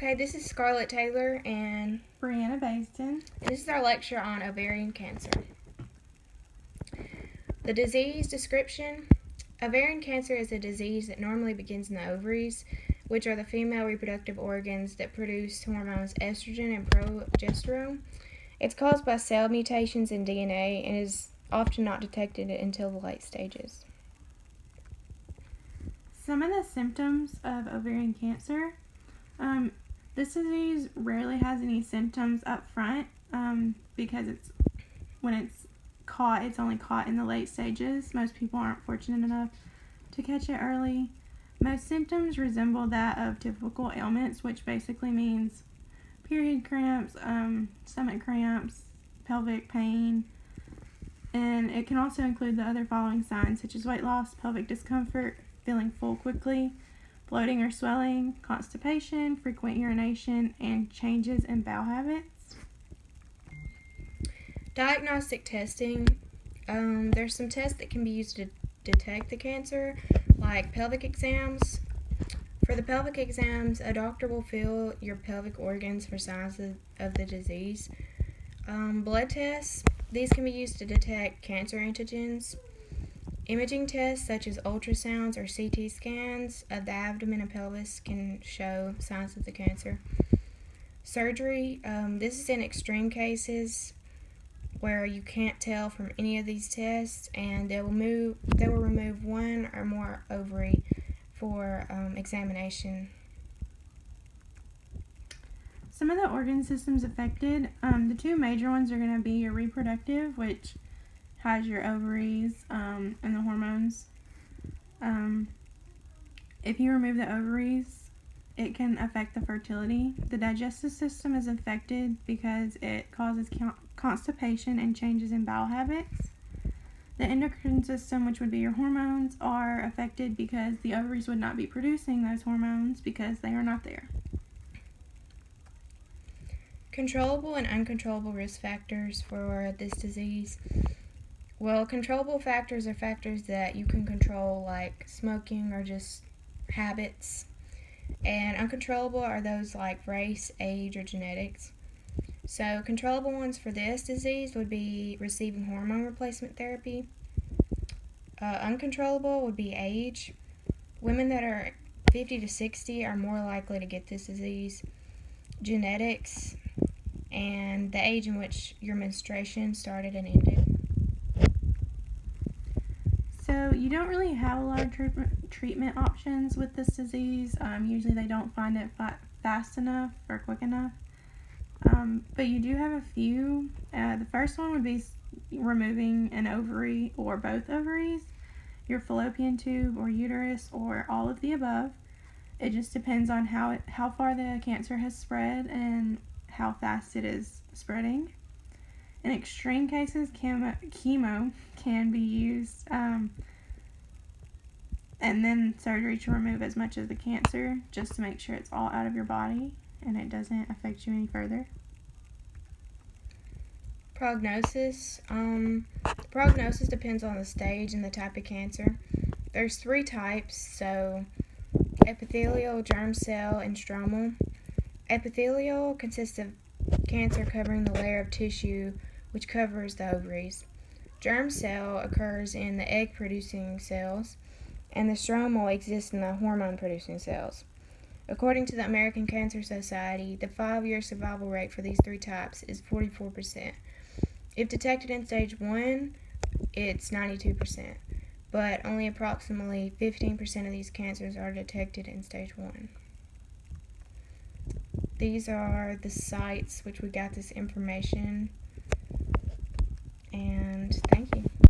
Okay, this is Scarlett Taylor and Brianna Baston. this is our lecture on ovarian cancer. The disease description. Ovarian cancer is a disease that normally begins in the ovaries, which are the female reproductive organs that produce hormones estrogen and progesterone. It's caused by cell mutations in DNA and is often not detected until the late stages. Some of the symptoms of ovarian cancer. This disease rarely has any symptoms up front because when it's caught, it's only caught in the late stages. Most people aren't fortunate enough to catch it early. Most symptoms resemble that of typical ailments, which basically means period cramps, stomach cramps, pelvic pain, and it can also include the other following signs such as weight loss, pelvic discomfort, feeling full quickly, bloating or swelling, constipation, frequent urination, and changes in bowel habits. Diagnostic testing. There's some tests that can be used to detect the cancer, like pelvic exams. For the pelvic exams, a doctor will feel your pelvic organs for signs of the disease. Blood tests. These can be used to detect cancer antigens. Imaging tests such as ultrasounds or CT scans of the abdomen and pelvis can show signs of the cancer. Surgery. This is in extreme cases where you can't tell from any of these tests, and they will remove one or more ovary for examination. Some of the organ systems affected, the two major ones are going to be your reproductive, which has your ovaries and the hormones. If you remove the ovaries, it can affect the fertility. The digestive system is affected because it causes constipation and changes in bowel habits. The endocrine system, which would be your hormones, are affected because the ovaries would not be producing those hormones because they are not there. Controllable and uncontrollable risk factors for this disease. Well, controllable factors are factors that you can control, like smoking or just habits. And uncontrollable are those like race, age, or genetics. So controllable ones for this disease would be receiving hormone replacement therapy. Uncontrollable would be age. Women that are 50 to 60 are more likely to get this disease. Genetics, and the age in which your menstruation started and ended. So you don't really have a lot of treatment options with this disease. Usually they don't find it fast enough or quick enough. But you do have a few. The first one would be removing an ovary or both ovaries, your fallopian tube or uterus, or all of the above. It just depends on how far the cancer has spread and how fast it is spreading. In extreme cases, chemo can be used, and then surgery to remove as much of the cancer just to make sure it's all out of your body and it doesn't affect you any further. Prognosis. Prognosis depends on the stage and the type of cancer. There's 3 types, so epithelial, germ cell, and stromal. Epithelial consists of cancer covering the layer of tissue which covers the ovaries. Germ cell occurs in the egg-producing cells, and the stromal exists in the hormone-producing cells. According to the American Cancer Society, the 5-year survival rate for these 3 types is 44%. If detected in stage 1, it's 92%, but only approximately 15% of these cancers are detected in stage 1. These are the sites which we got this information, and thank you.